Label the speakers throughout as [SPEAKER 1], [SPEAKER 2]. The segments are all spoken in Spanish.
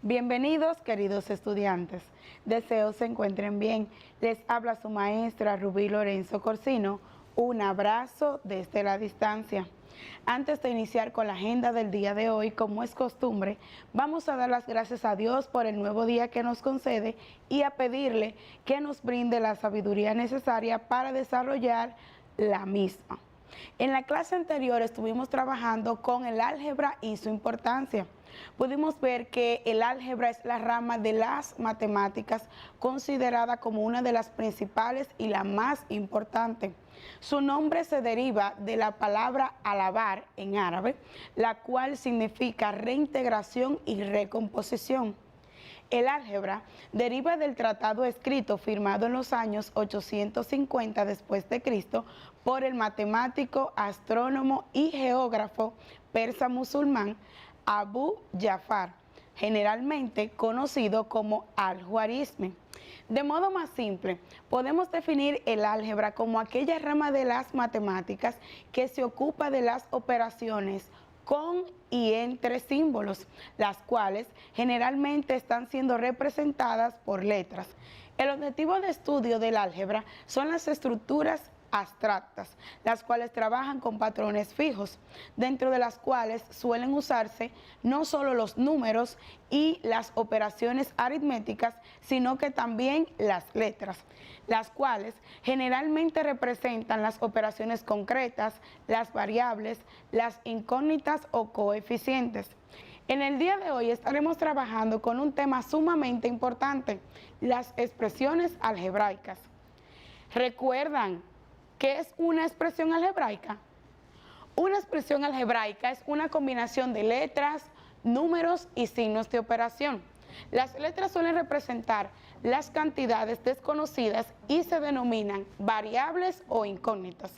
[SPEAKER 1] Bienvenidos, queridos estudiantes. Deseo se encuentren bien. Les habla su maestra Rubí Lorenzo Corsino. Un abrazo desde la distancia. Antes de iniciar con la agenda del día de hoy, como es costumbre, vamos a dar las gracias a Dios por el nuevo día que nos concede y a pedirle que nos brinde la sabiduría necesaria para desarrollar la misma. En la clase anterior estuvimos trabajando con el álgebra y su importancia. Pudimos ver que el álgebra es la rama de las matemáticas considerada como una de las principales y la más importante. Su nombre se deriva de la palabra alabar en árabe, la cual significa reintegración y recomposición. El álgebra deriva del tratado escrito firmado en los años 850 después de Cristo por el matemático, astrónomo y geógrafo persa musulmán Abu Jafar, generalmente conocido como al-Juarizmi. De modo más simple, podemos definir el álgebra como aquella rama de las matemáticas que se ocupa de las operaciones con y entre símbolos, las cuales generalmente están siendo representadas por letras. El objetivo de estudio del álgebra son las estructuras abstractas, las cuales trabajan con patrones fijos, dentro de las cuales suelen usarse no solo los números y las operaciones aritméticas, sino que también las letras, las cuales generalmente representan las operaciones concretas, las variables, las incógnitas o coeficientes. En el día de hoy estaremos trabajando con un tema sumamente importante, las expresiones algebraicas. ¿Recuerdan qué es una expresión algebraica? Una expresión algebraica es una combinación de letras, números y signos de operación. Las letras suelen representar las cantidades desconocidas y se denominan variables o incógnitas.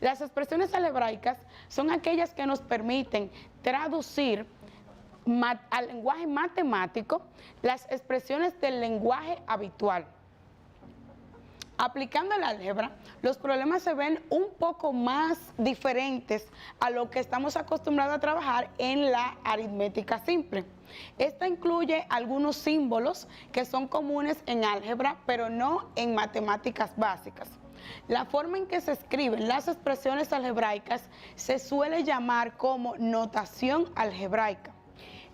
[SPEAKER 1] Las expresiones algebraicas son aquellas que nos permiten traducir al lenguaje matemático las expresiones del lenguaje habitual. Aplicando el álgebra, los problemas se ven un poco más diferentes a lo que estamos acostumbrados a trabajar en la aritmética simple. Esta incluye algunos símbolos que son comunes en álgebra, pero no en matemáticas básicas. La forma en que se escriben las expresiones algebraicas se suele llamar como notación algebraica.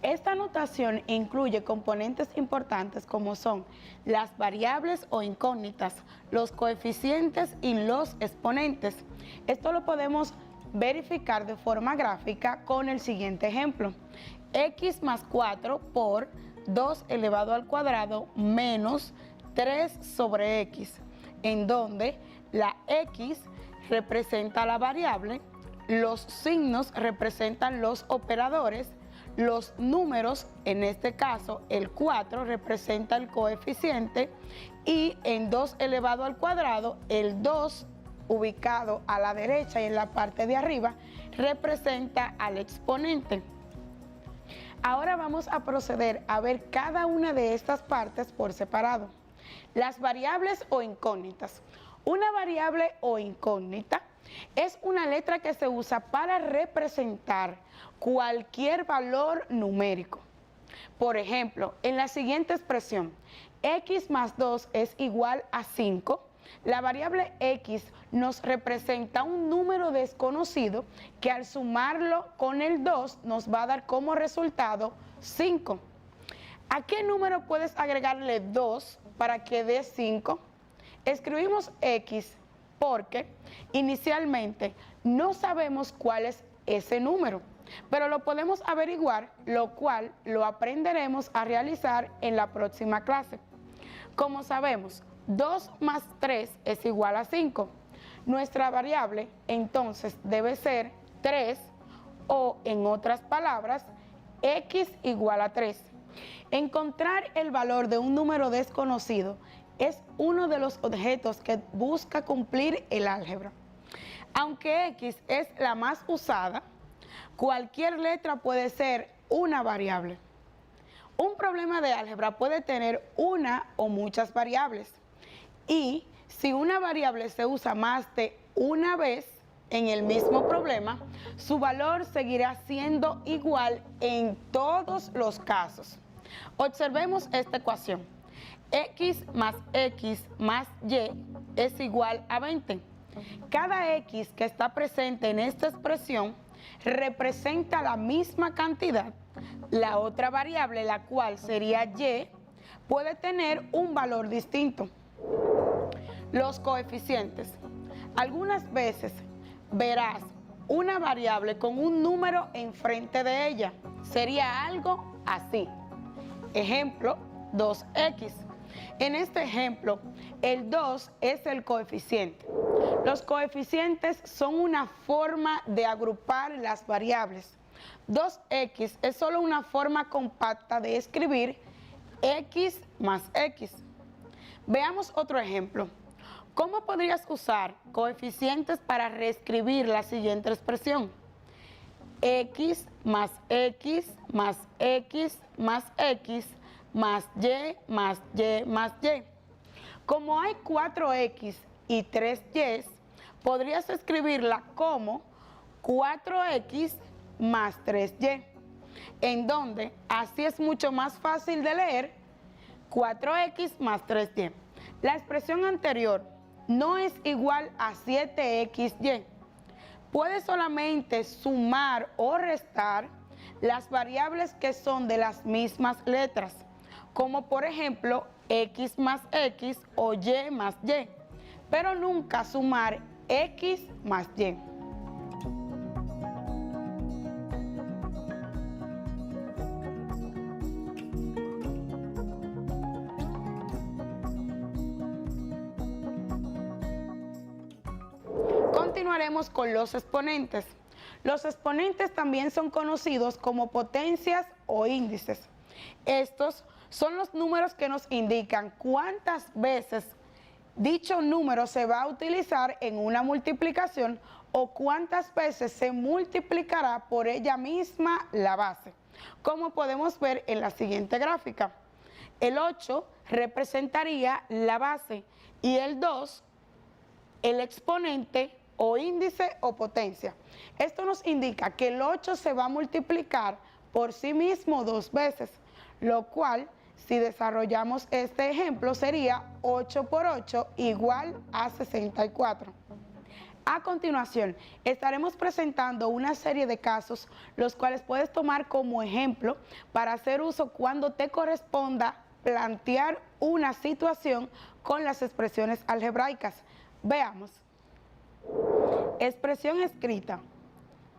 [SPEAKER 1] Esta notación incluye componentes importantes como son las variables o incógnitas, los coeficientes y los exponentes. Esto lo podemos verificar de forma gráfica con el siguiente ejemplo. X más 4 por 2 elevado al cuadrado menos 3 sobre X, en donde la X representa la variable, los signos representan los operadores, los números, en este caso el 4 representa el coeficiente y en 2 elevado al cuadrado, el 2 ubicado a la derecha y en la parte de arriba representa al exponente. Ahora vamos a proceder a ver cada una de estas partes por separado. Las variables o incógnitas. Una variable o incógnita es una letra que se usa para representar cualquier valor numérico. Por ejemplo, en la siguiente expresión, x más 2 es igual a 5, la variable x nos representa un número desconocido que al sumarlo con el 2 nos va a dar como resultado 5. ¿A qué número puedes agregarle 2 para que dé 5? Escribimos x porque inicialmente no sabemos cuál es ese número, pero lo podemos averiguar, lo cual lo aprenderemos a realizar en la próxima clase. Como sabemos, 2 más 3 es igual a 5. Nuestra variable entonces debe ser 3 o, en otras palabras, x igual a 3. Encontrar el valor de un número desconocido es uno de los objetos que busca cumplir el álgebra. Aunque X es la más usada, cualquier letra puede ser una variable. Un problema de álgebra puede tener una o muchas variables. Y si una variable se usa más de una vez en el mismo problema, su valor seguirá siendo igual en todos los casos. Observemos esta ecuación. X más Y es igual a 20. Cada X que está presente en esta expresión representa la misma cantidad. La otra variable, la cual sería Y, puede tener un valor distinto. Los coeficientes. Algunas veces verás una variable con un número enfrente de ella. Sería algo así. Ejemplo, 2x. En este ejemplo, el 2 es el coeficiente. Los coeficientes son una forma de agrupar las variables. 2x es solo una forma compacta de escribir x más x. Veamos otro ejemplo. ¿Cómo podrías usar coeficientes para reescribir la siguiente expresión? X más x más x más x más y más y más y. Como hay 4x y 3y, podrías escribirla como 4x más 3y, en donde así es mucho más fácil de leer 4x más 3y. La expresión anterior no es igual a 7xy. Puedes solamente sumar o restar las variables que son de las mismas letras, como por ejemplo x más x o y más y, pero nunca sumar x más y. Continuaremos con los exponentes. Los exponentes también son conocidos como potencias o índices. Estos son los números que nos indican cuántas veces dicho número se va a utilizar en una multiplicación o cuántas veces se multiplicará por ella misma la base, como podemos ver en la siguiente gráfica. El 8 representaría la base y el 2 el exponente o índice o potencia. Esto nos indica que el 8 se va a multiplicar por sí mismo 2 veces, lo cual, si desarrollamos este ejemplo, sería 8 por 8 igual a 64. A continuación, estaremos presentando una serie de casos, los cuales puedes tomar como ejemplo para hacer uso cuando te corresponda plantear una situación con las expresiones algebraicas. Veamos. Expresión escrita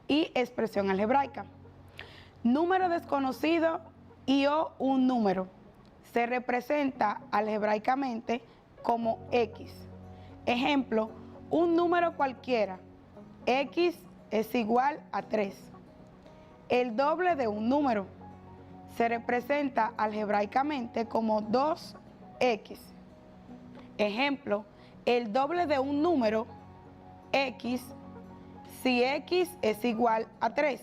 [SPEAKER 1] y expresión algebraica. Número desconocido y o un número se representa algebraicamente como x. Ejemplo, un número cualquiera, x es igual a 3. El doble de un número se representa algebraicamente como 2x. Ejemplo, el doble de un número, x, si x es igual a 3.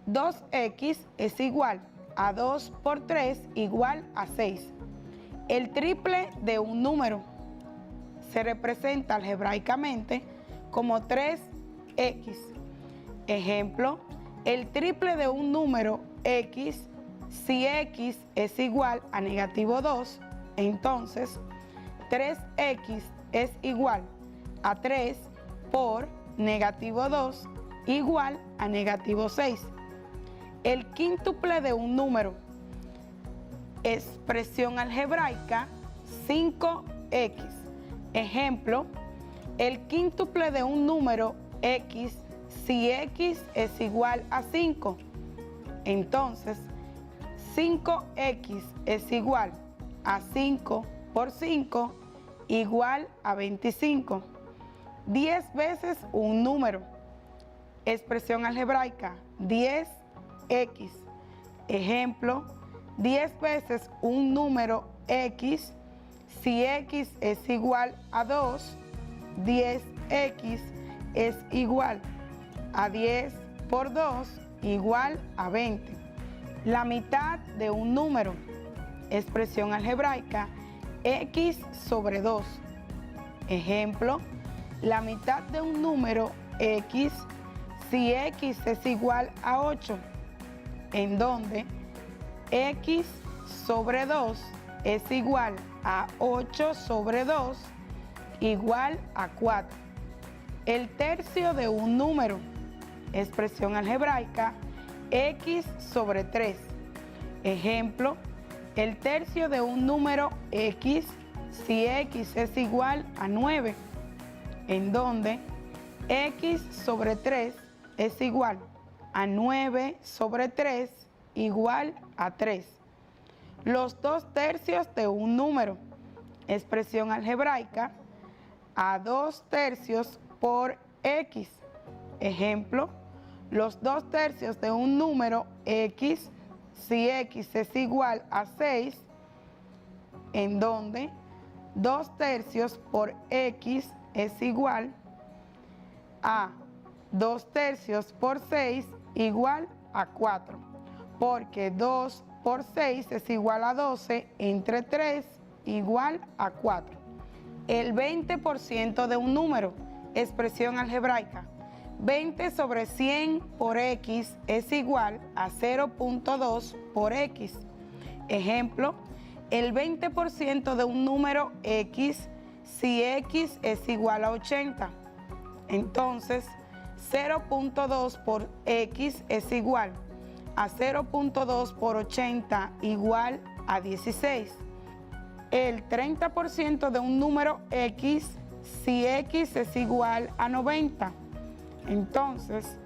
[SPEAKER 1] 2x es igual a 2 por 3 igual a 6. El triple de un número se representa algebraicamente como 3x. Ejemplo, el triple de un número x, si x es igual a negativo 2, entonces 3x es igual a 3 por negativo 2 igual a negativo 6. El quíntuple de un número, expresión algebraica 5x. Ejemplo, el quíntuple de un número x, si x es igual a 5, entonces 5x es igual a 5 por 5 igual a 25. 10 veces un número, expresión algebraica 10x. Ejemplo, 10 veces un número x, si x es igual a 2, 10x es igual a 10 por 2 igual a 20. La mitad de un número, expresión algebraica x sobre 2. Ejemplo, la mitad de un número x, si x es igual a 8, en donde x sobre 2 es igual a 8 sobre 2 igual a 4. El tercio de un número, expresión algebraica, x sobre 3. Ejemplo, el tercio de un número x, si x es igual a 9, en donde x sobre 3 es igual a 9 sobre 3 igual a 3. Los 2 tercios de un número, expresión algebraica, a 2 tercios por x. Ejemplo, los 2 tercios de un número x, si x es igual a 6, en donde 2 tercios por x es igual a 2 tercios por 6 igual a 4, porque 2 por 6 es igual a 12 entre 3 igual a 4. El 20% de un número, expresión algebraica, 20 sobre 100 por x es igual a 0.2 por x. Ejemplo, el 20% de un número x, si x es igual a 80. Entonces, 0.2 por x es igual a 0.2 por 80 igual a 16. El 30% de un número x, si x es igual a 90. Entonces,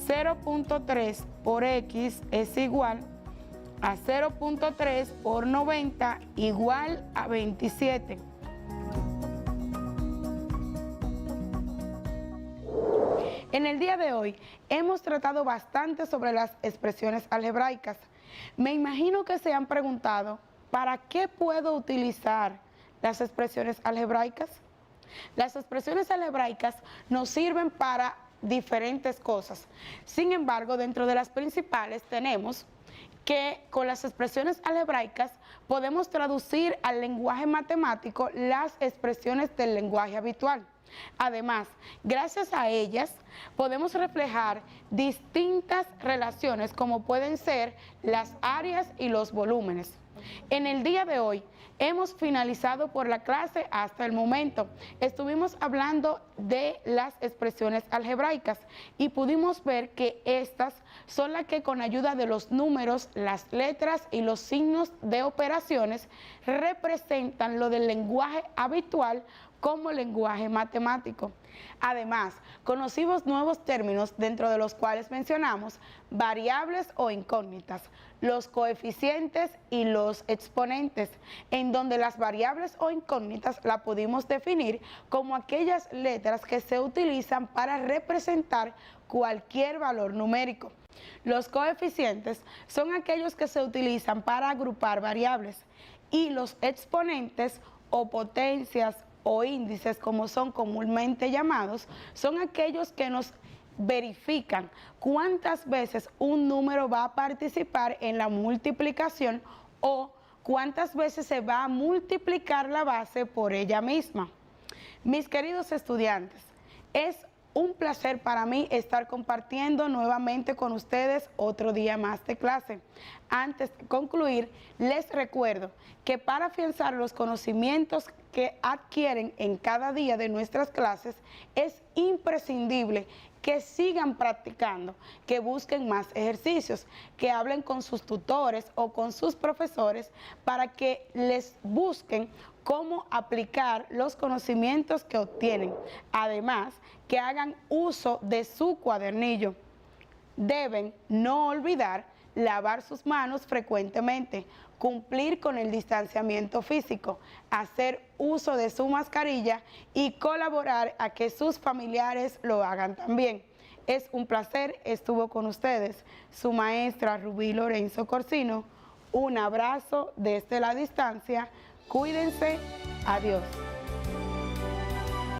[SPEAKER 1] 0.3 por x es igual a 0.3 por 90 igual a 27. En el día de hoy hemos tratado bastante sobre las expresiones algebraicas. Me imagino que se han preguntado, ¿para qué puedo utilizar las expresiones algebraicas? Las expresiones algebraicas nos sirven para diferentes cosas. Sin embargo, dentro de las principales tenemos que con las expresiones algebraicas podemos traducir al lenguaje matemático las expresiones del lenguaje habitual. Además, gracias a ellas podemos reflejar distintas relaciones como pueden ser las áreas y los volúmenes. En el día de hoy hemos finalizado por la clase hasta el momento. Estuvimos hablando de las expresiones algebraicas y pudimos ver que estas son las que con ayuda de los números, las letras y los signos de operaciones representan lo del lenguaje habitual como lenguaje matemático. Además, conocimos nuevos términos dentro de los cuales mencionamos variables o incógnitas, los coeficientes y los exponentes, en donde las variables o incógnitas la pudimos definir como aquellas letras que se utilizan para representar cualquier valor numérico. Los coeficientes son aquellos que se utilizan para agrupar variables y los exponentes o potencias o índices, como son comúnmente llamados, son aquellos que nos verifican cuántas veces un número va a participar en la multiplicación o cuántas veces se va a multiplicar la base por ella misma. Mis queridos estudiantes, es un placer para mí estar compartiendo nuevamente con ustedes otro día más de clase. Antes de concluir, les recuerdo que para afianzar los conocimientos que adquieren en cada día de nuestras clases, es imprescindible que sigan practicando, que busquen más ejercicios, que hablen con sus tutores o con sus profesores para que les busquen cómo aplicar los conocimientos que obtienen. Además, que hagan uso de su cuadernillo. Deben no olvidar lavar sus manos frecuentemente, cumplir con el distanciamiento físico, hacer uso de su mascarilla y colaborar a que sus familiares lo hagan también. Es un placer, estuvo con ustedes su maestra Rubí Lorenzo Corsino. Un abrazo desde la distancia, cuídense, adiós.